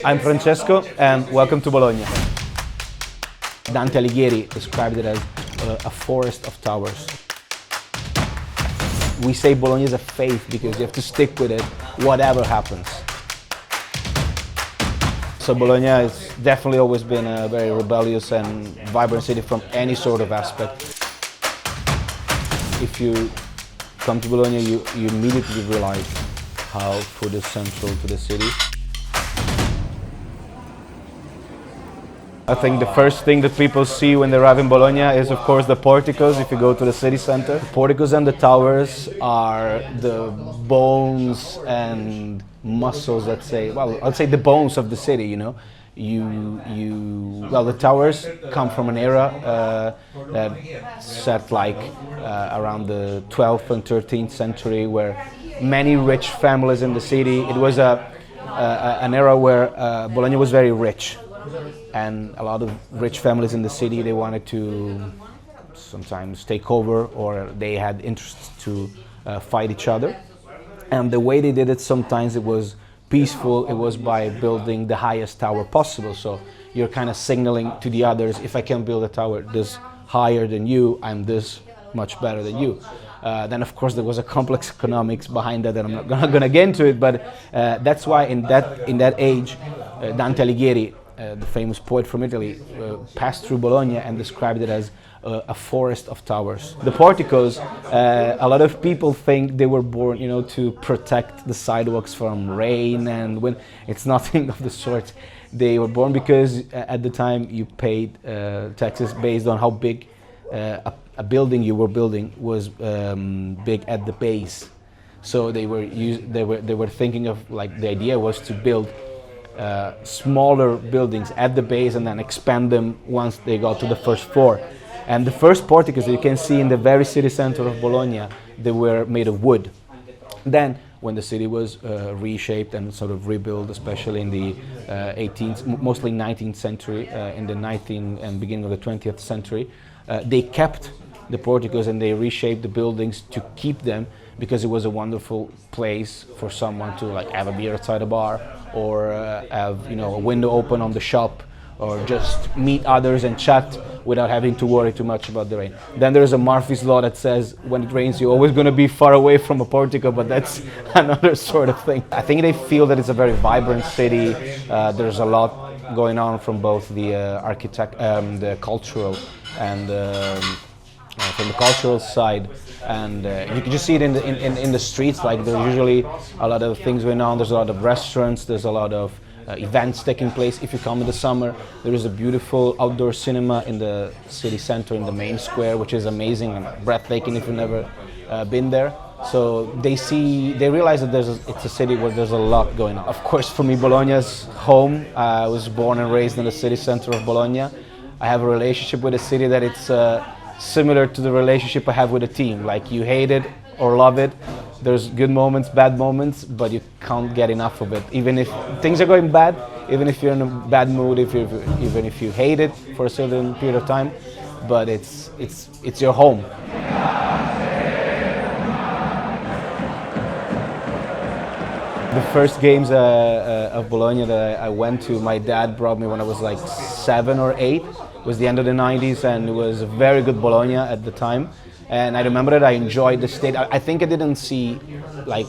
I'm Francesco and welcome to Bologna. Dante Alighieri described it as a forest of towers. We say Bologna is a faith because you have to stick with it whatever happens. So Bologna has definitely always been a very rebellious and vibrant city from any sort of aspect. If you come to Bologna, you immediately realize how food is central to the city. I think the first thing that people see when they arrive in Bologna is, of course, the porticos, if you go to the city center. The porticos and the towers are the bones and muscles, let's say, well, I'd say the bones of the city, you know. Well, the towers come from an era that set like around the 12th and 13th century, where many rich families in the city, it was an era where Bologna was very rich. And a lot of rich families in the city, they wanted to sometimes take over, or they had interests to fight each other. And the way they did it, sometimes it was peaceful, it was by building the highest tower possible. So you're kind of signaling to the others, if I can build a tower this higher than you, I'm this much better than you. Then of course there was a complex economics behind that, and I'm not gonna get into it, but that's why in that age, Dante Alighieri, the famous poet from Italy, passed through Bologna and described it as a forest of towers. The porticos, a lot of people think they were born, you know, to protect the sidewalks from rain and wind. It's nothing of the sort. They were born because at the time you paid taxes based on how big a building you were building was big at the base. So they were thinking of, like, the idea was to build smaller buildings at the base and then expand them once they got to the first floor. And the first porticos that you can see in the very city center of Bologna, they were made of wood. Then, when the city was reshaped and sort of rebuilt, especially in the 18th, mostly 19th century, in the 19th and beginning of the 20th century, they kept the porticos and they reshaped the buildings to keep them, because it was a wonderful place for someone to, like, have a beer outside a bar, or have, you know, a window open on the shop, or just meet others and chat without having to worry too much about the rain. Then there's a Murphy's Law that says when it rains you're always going to be far away from a portico, but that's another sort of thing. I think they feel that it's a very vibrant city. There's a lot going on from both the the cultural and from the cultural side, and you can just see it in the streets. Like, there's usually a lot of things going on. There's a lot of restaurants. There's a lot of events taking place. If you come in the summer, there is a beautiful outdoor cinema in the city center, in the main square, which is amazing and breathtaking if you've never been there. So they realize that it's a city where there's a lot going on. Of course, for me, Bologna's home. I was born and raised in the city center of Bologna. I have a relationship with the city that it's similar to the relationship I have with a team. Like, you hate it or love it. There's good moments, bad moments, but you can't get enough of it. Even if things are going bad, even if you're in a bad mood, even if you hate it for a certain period of time, but it's your home. The first games of Bologna that I went to, my dad brought me when I was like 7 or 8. It was the end of the 90s, and it was a very good Bologna at the time. And I remember that I enjoyed the stadium. I think I didn't see like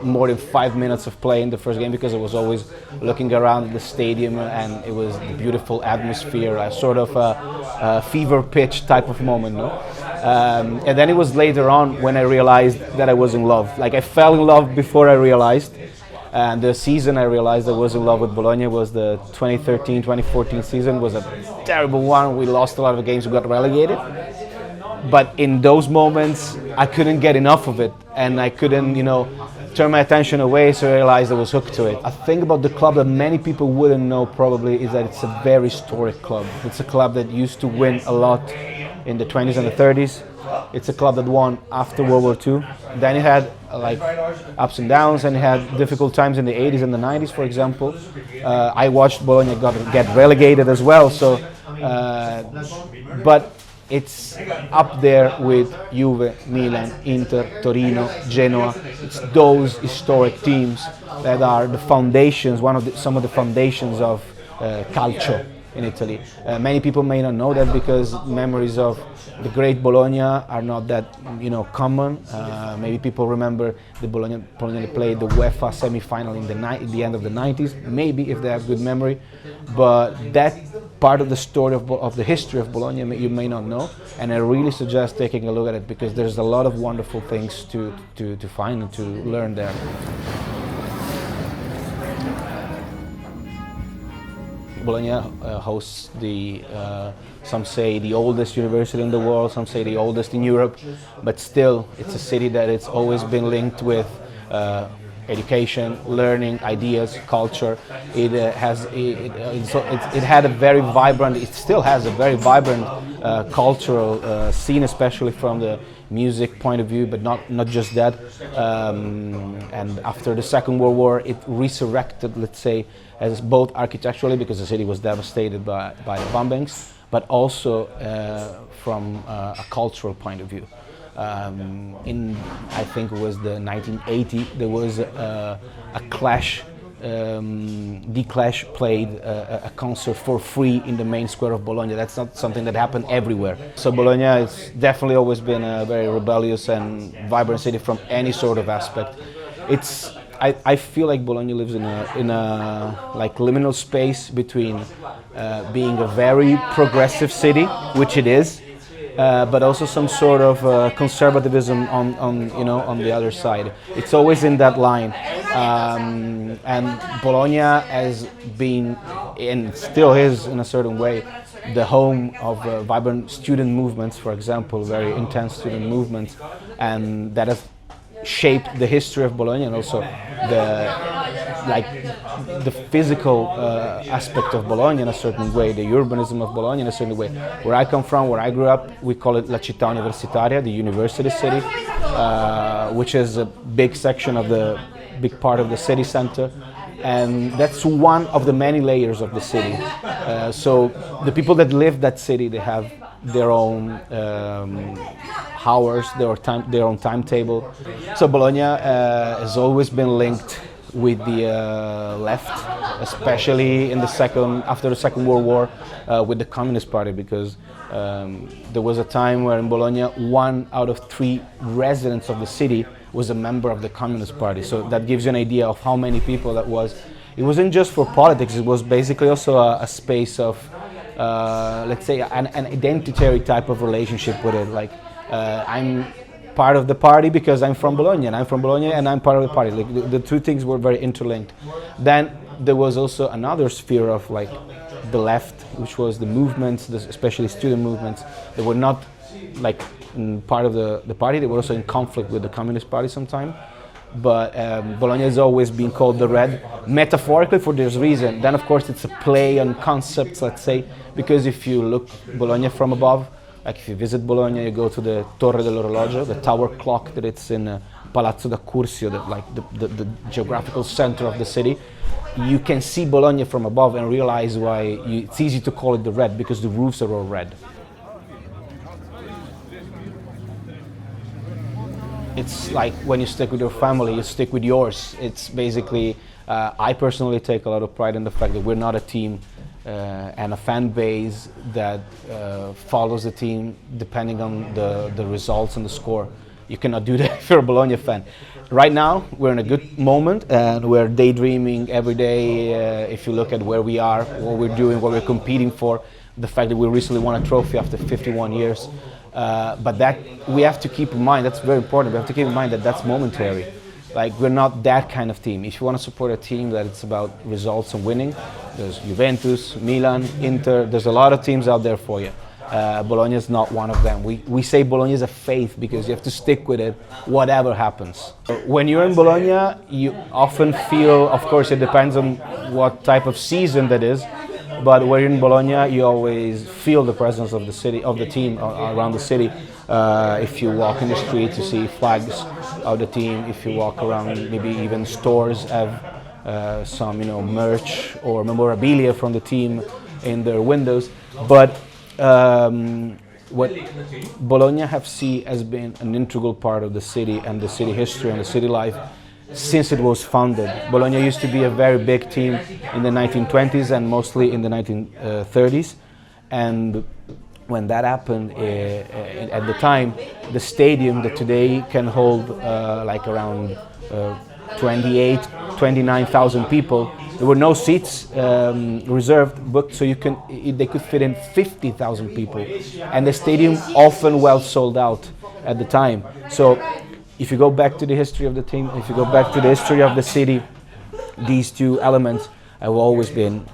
more than 5 minutes of play in the first game, because I was always looking around the stadium, and it was the beautiful atmosphere, a sort of a fever pitch type of moment, no? And then it was later on when I realized that I was in love. Like, I fell in love before I realized. And the season I realized I was in love with Bologna was the 2013-2014 season. It was a terrible one. We lost a lot of games, we got relegated. But in those moments, I couldn't get enough of it, and I couldn't, you know, turn my attention away, so I realized I was hooked to it. A thing about the club that many people wouldn't know probably is that it's a very historic club. It's a club that used to win a lot in the 20s and the 30s. It's a club that won after World War II. Then it had like ups and downs, and it had difficult times in the 80s and the 90s, for example. I watched Bologna get relegated as well. So, but it's up there with Juve, Milan, Inter, Torino, Genoa. It's those historic teams that are the foundations, some of the foundations of Calcio in Italy. Many people may not know that because memories of the great Bologna are not that common. Maybe people remember the Bologna played the UEFA semi-final in the end of the 90s, maybe if they have good memory. But that part of the story of the history of Bologna you may not know, and I really suggest taking a look at it because there's a lot of wonderful things to find and to learn there. Bologna hosts some say the oldest university in the world, some say the oldest in Europe, but still it's a city that it's always been linked with education, learning, ideas, culture. It had a very vibrant, it still has a very vibrant cultural scene, especially from the music point of view, but not just that. And after the Second World War, it resurrected, let's say, as both architecturally, because the city was devastated by the bombings, but also from a cultural point of view. I think it was the 1980, there was a Clash. The Clash played a concert for free in the main square of Bologna. That's not something that happened everywhere. So Bologna has definitely always been a very rebellious and vibrant city from any sort of aspect. I feel like Bologna lives in a like liminal space between being a very progressive city, which it is, but also some sort of conservatism on the other side. It's always in that line, and Bologna has been, and still is in a certain way, the home of vibrant student movements, for example, very intense student movements, and that has shaped the history of Bologna and also the physical aspect of Bologna in a certain way, the urbanism of Bologna in a certain way. Where I come from, where I grew up, we call it La Città Universitaria, the university city, which is a big section of big part of the city center, and that's one of the many layers of the city. So the people that live that city, they have their own hours, their own timetable. So Bologna has always been linked with the left, especially after the Second World War, with the Communist Party, because there was a time where in Bologna 1 out of 3 residents of the city was a member of the Communist Party. So that gives you an idea of how many people that was. It wasn't just for politics, it was basically also a space of let's say an identitary type of relationship with it. Like I'm part of the party because I'm from Bologna, and I'm from Bologna and I'm part of the party. Like the two things were very interlinked. Then there was also another sphere of like the left, which was the movements, especially student movements, that were not like part of the party. They were also in conflict with the Communist Party sometimes. But Bologna has always been called the Red, metaphorically for this reason. Then of course it's a play on concepts, let's say, because if you look Bologna from above, like if you visit Bologna, you go to the Torre dell'Orologio, the tower clock that it's in Palazzo d'Accursio, the geographical center of the city. You can see Bologna from above and realize why it's easy to call it the Red, because the roofs are all red. It's like when you stick with your family, you stick with yours. It's basically, I personally take a lot of pride in the fact that we're not a team and a fan base that follows the team depending on the results and the score. You cannot do that if you're a Bologna fan. Right now, we're in a good moment and we're daydreaming every day. If you look at where we are, what we're doing, what we're competing for, the fact that we recently won a trophy after 51 years. But that we have to keep in mind, that's very important, we have to keep in mind that that's momentary. Like, we're not that kind of team. If you want to support a team that it's about results and winning, there's Juventus, Milan, Inter, there's a lot of teams out there for you. Bologna is not one of them. We say Bologna is a faith because you have to stick with it whatever happens. When you're in Bologna, you often feel, of course it depends on what type of season that is, but when you're in Bologna, you always feel the presence of the city, of the team around the city. If you walk in the street, you see flags of the team. If you walk around, maybe even stores have some, merch or memorabilia from the team in their windows. But what Bologna FC has been an integral part of the city and the city history and the city life since it was founded. Bologna used to be a very big team in the 1920s and mostly in the 1930s. And when that happened, at the time, the stadium that today can hold like around 29,000 people, there were no seats reserved, booked, so they could fit in 50,000 people. And the stadium often well sold out at the time. So if you go back to the history of the team, if you go back to the history of the city, these two elements have always been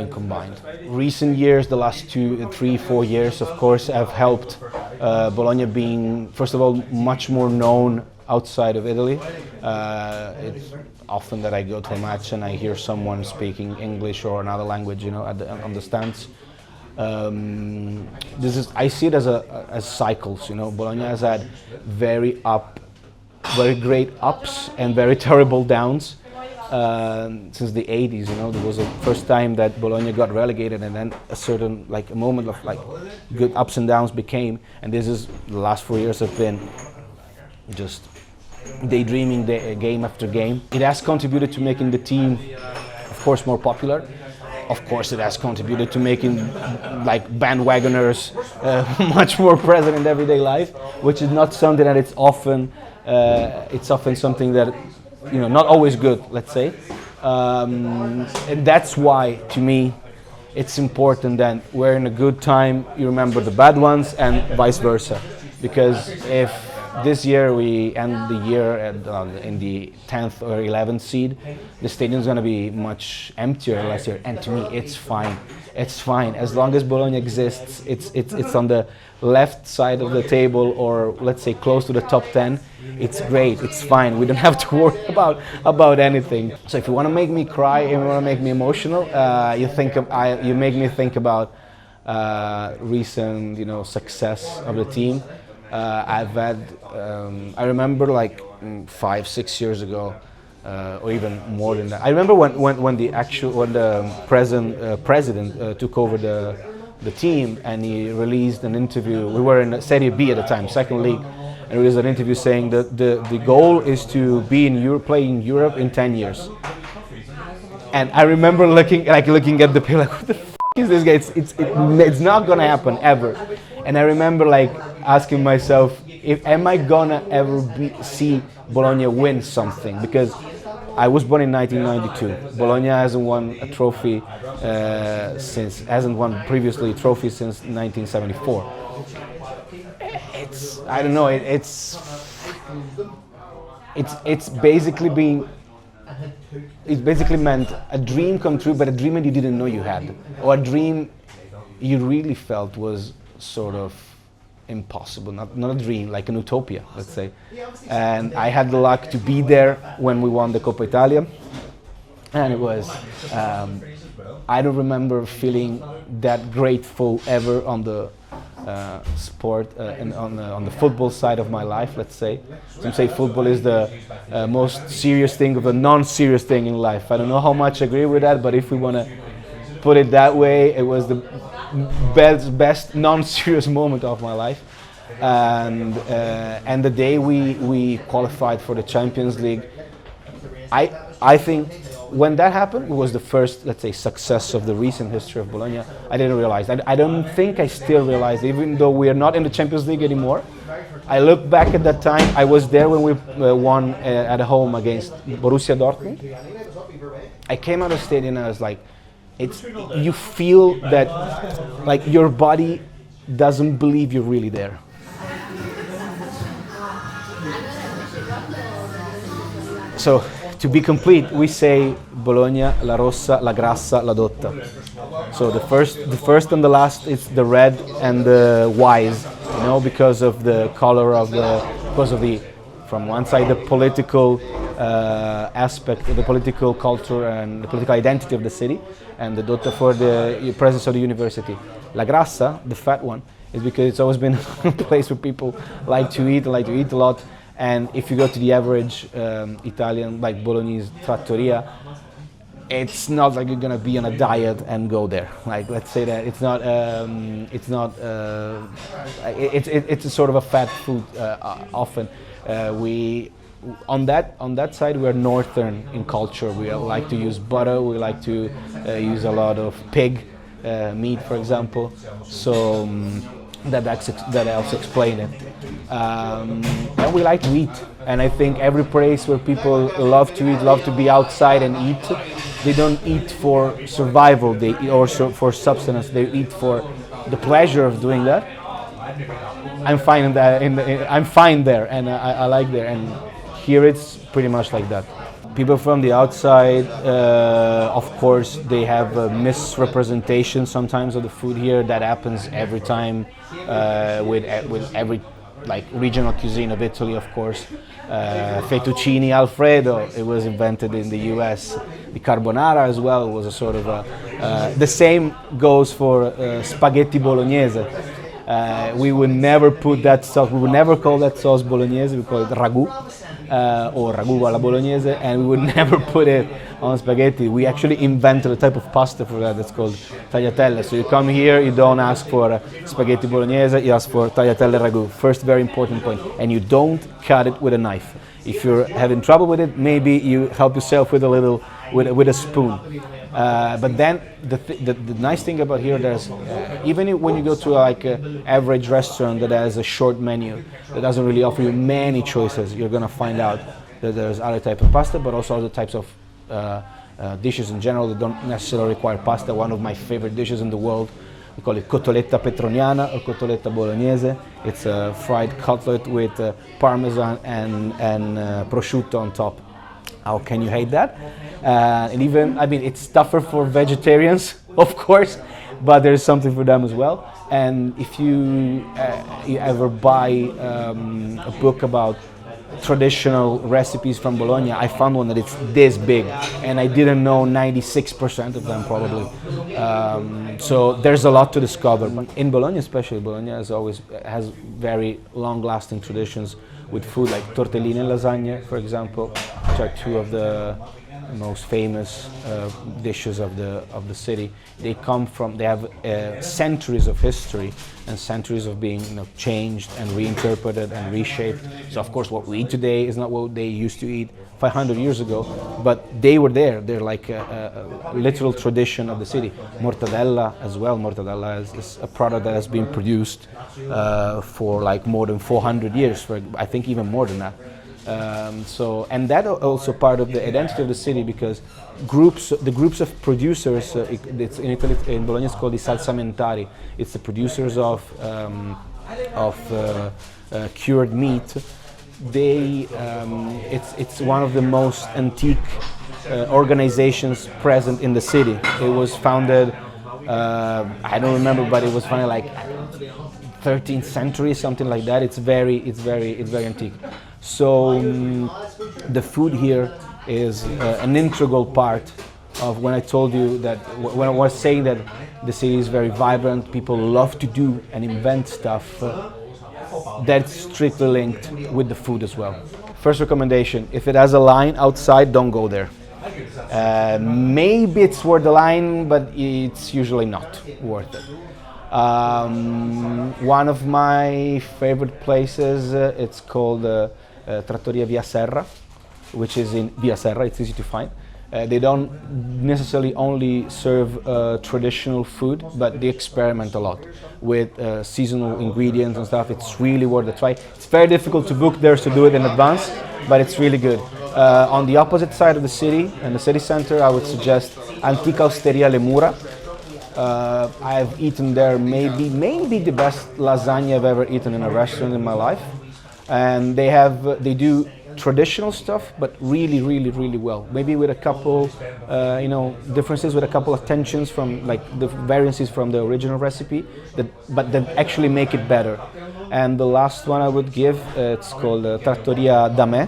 combined. Recent years, the last 2, 3, 4 years, of course, have helped Bologna being, first of all, much more known outside of Italy. It's often that I go to a match and I hear someone speaking English or another language, on the stands. I see it as cycles. Bologna has had very great ups and very terrible downs since the 80s. There was a first time that Bologna got relegated, and then a moment of good ups and downs became, and the last 4 years have been just daydreaming game after game. It has contributed to making the team, of course, more popular. Of course, it has contributed to making bandwagoners much more present in everyday life, which is not something that it's often something that not always good, let's say. And that's why, to me, it's important that we're in a good time, you remember the bad ones, and vice versa. Because if this year we end the year in the 10th or 11th seed, the stadium's going to be much emptier last year, and to me it's fine. It's fine as long as Bologna exists. It's on the left side of the table, or let's say close to the top 10. It's great. It's fine. We don't have to worry about anything. So if you want to make me cry, if you want to make me emotional, you make me think about recent success of the team. I've had, I remember 5, 6 years ago, or even more than that. I remember when the president took over the team, and he released an interview. We were in Serie B at the time, second league, and it was an interview saying that the goal is to be in Europe, play in Europe in 10 years. And I remember looking at the people what the f*** is this guy? It's not gonna happen ever. And I remember asking myself, am I gonna ever see Bologna win something? Because I was born in 1992. Bologna hasn't won a trophy hasn't won previously a trophy since 1974. I don't know. It's basically meant a dream come true, but a dream that you didn't know you had, or a dream you really felt was sort of impossible, not a dream, like an utopia, let's say. And I had the luck to be there when we won the Coppa Italia, and it was I don't remember feeling that grateful ever on the sport and on the football side of my life, let's say. Some say football is the most serious thing of a non-serious thing in life. I don't know how much I agree with that, but if we want to put it that way, it was the best non-serious moment of my life. And the day we qualified for the Champions League, I think when that happened, it was the first, let's say, success of the recent history of Bologna. I didn't realize. I don't think I still realized, even though we are not in the Champions League anymore. I look back at that time. I was there when we won at home against Borussia Dortmund. I came out of the stadium and I was like, you feel that your body doesn't believe you're really there. So, to be complete, we say Bologna, la Rossa, la Grassa, la Dotta. So the first and the last is the red and the wise, because of the color from one side the political aspect, the political culture and the political identity of the city, and the Dotta for the presence of the university. La Grassa, the fat one, is because it's always been a place where people like to eat a lot. And if you go to the average Italian, like Bolognese trattoria, it's not like you're gonna be on a diet and go there. Like, let's say that it's not it's a sort of a fat food often. We on that side we're northern in culture. We like to use butter. We like to use a lot of pig meat, for example. So that helps explain it. And we like to eat. And I think every place where people love to eat, love to be outside and eat, they don't eat for survival, they eat or for subsistence. They eat for the pleasure of doing that. I'm fine in that. I'm fine there, and I like there. And here it's pretty much like that. People from the outside, of course, they have a misrepresentation sometimes of the food here. That happens every time with every like regional cuisine of Italy, of course. Fettuccine Alfredo, it was invented in the US. The carbonara as well was a sort of the same goes for spaghetti bolognese. We would never put that sauce, we would never call that sauce bolognese, we call it ragu, or ragu alla bolognese, and we would never put it on spaghetti. We actually invented a type of pasta for that that's called tagliatelle. So you come here, you don't ask for spaghetti bolognese, you ask for tagliatelle ragu. First very important point. And you don't cut it with a knife. If you're having trouble with it, maybe you help yourself with a little, with a spoon. But then the nice thing about here, there's even when you go to like an average restaurant that has a short menu that doesn't really offer you many choices, you're gonna find out that there's other types of pasta, but also other types of dishes in general that don't necessarily require pasta. One of my favorite dishes in the world, we call it cotoletta petroniana or cotoletta bolognese. It's a fried cutlet with parmesan and prosciutto on top. How can you hate that? And even, I mean, it's tougher for vegetarians, of course, but there's something for them as well. And if you ever buy a book about traditional recipes from Bologna, I found one that it's this big, and I didn't know 96% of them probably. So there's a lot to discover. In Bologna especially, Bologna has very long-lasting traditions with food like tortellini and lasagna, for example, which are two of the most famous dishes of the city. They have centuries of history and centuries of being changed and reinterpreted and reshaped. So of course what we eat today is not what they used to eat 500 years ago, but they were there. They're like a literal tradition of the city. Mortadella as well. Mortadella is a product that has been produced for like more than 400 years, for I think even more than that. And that also part of the identity of the city, because the groups of producers, it's in Italy, in Bologna it's called the salsamentari. It's the producers of cured meat. It's one of the most antique organizations present in the city. It was founded, I don't remember, but it was founded like 13th century, something like that. It's very antique. So the food here is an integral part of when I told you that, when I was saying that the city is very vibrant, people love to do and invent stuff, that's strictly linked with the food as well. First recommendation, if it has a line outside, don't go there. Maybe it's worth the line, but it's usually not worth it. One of my favorite places, it's called Trattoria Via Serra, which is in Via Serra. It's easy to find. They don't necessarily only serve traditional food, but they experiment a lot with seasonal ingredients and stuff. It's really worth a try. It's very difficult to book there, so do it in advance, but it's really good. On the opposite side of the city, in the city center, I would suggest Antica Osteria Le Mura. I've eaten there maybe the best lasagna I've ever eaten in a restaurant in my life. And they do traditional stuff, but really well. Maybe with a couple, differences, with a couple of tensions from like the variances from the original recipe, but that actually make it better. And the last one I would give, it's called Trattoria da Me.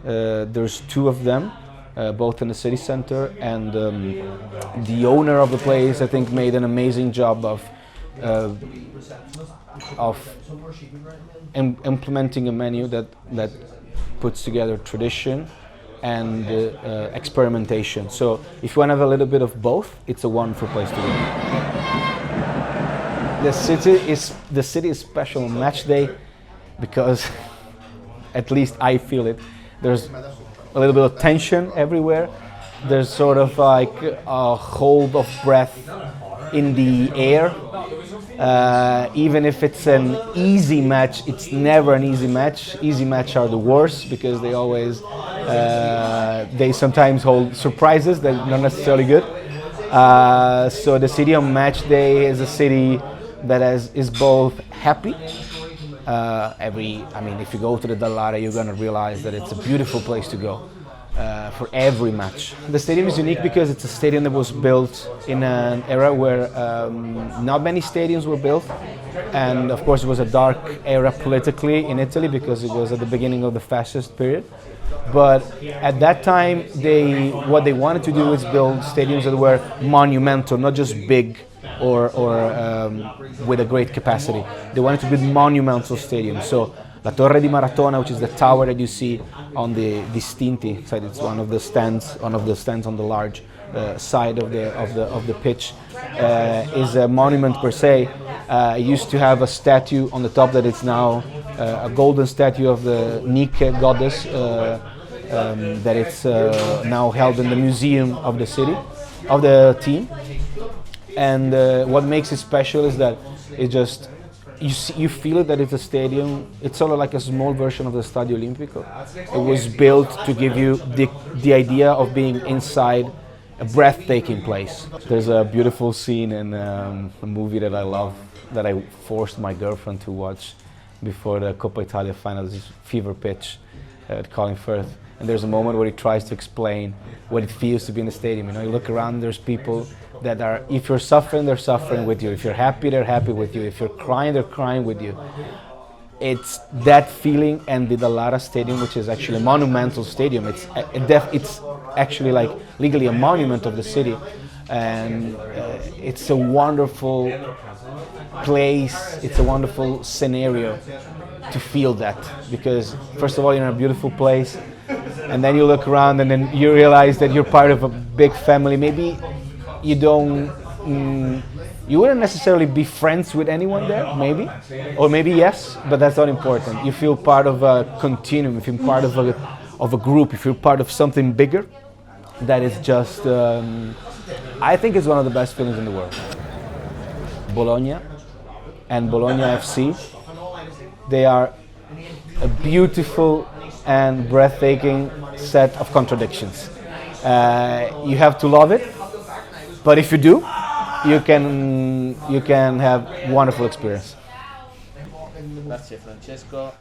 There's two of them, both in the city center, and the owner of the place, I think, made an amazing job of implementing a menu that puts together tradition and experimentation. So if you want to have a little bit of both, it's a wonderful place to go. The city is special on match day because, at least I feel it, there's a little bit of tension everywhere. There's sort of like a hold of breath in the air. Even if it's an easy match, it's never an easy match. Easy match are the worst because they always, they sometimes hold surprises that are not necessarily good. So the city on match day is a city that is both happy. If you go to the Dall'Ara, you're gonna realize that it's a beautiful place to go. For every match. The stadium is unique because it's a stadium that was built in an era where not many stadiums were built, and of course it was a dark era politically in Italy because it was at the beginning of the fascist period. But at that time, what they wanted to do is build stadiums that were monumental, not just big or with a great capacity. They wanted to build monumental stadiums. So La Torre di Maratona, which is the tower that you see on the Distinti side, it's one of the stands on the large side of the pitch, is a monument per se. It used to have a statue on the top that is now a golden statue of the Nike goddess that it's now held in the museum of the city, of the team. And what makes it special is that it just you feel it, that it's a stadium. It's sort of like a small version of the Stadio Olimpico. It was built to give you the idea of being inside a breathtaking place. There's a beautiful scene in a movie that I love, that I forced my girlfriend to watch before the Coppa Italia final, this Fever Pitch at Colin Firth. And there's a moment where he tries to explain what it feels to be in the stadium. You look around, there's people that are, if you're suffering, they're suffering with you. If you're happy, they're happy with you. If you're crying, they're crying with you. It's that feeling, and the Dall'Ara Stadium, which is actually a monumental stadium, it's actually like legally a monument of the city. And it's a wonderful place, it's a wonderful scenario to feel that. Because first of all, you're in a beautiful place, and then you look around and then you realize that you're part of a big family. Maybe you wouldn't necessarily be friends with anyone there, maybe, or maybe yes, but that's not important. You feel part of a continuum, you feel part of a group, you feel part of something bigger. That is just, I think it's one of the best feelings in the world. Bologna and Bologna FC, they are a beautiful and breathtaking set of contradictions. You have to love it, but if you do, you can have wonderful experience. Grazie Francesco.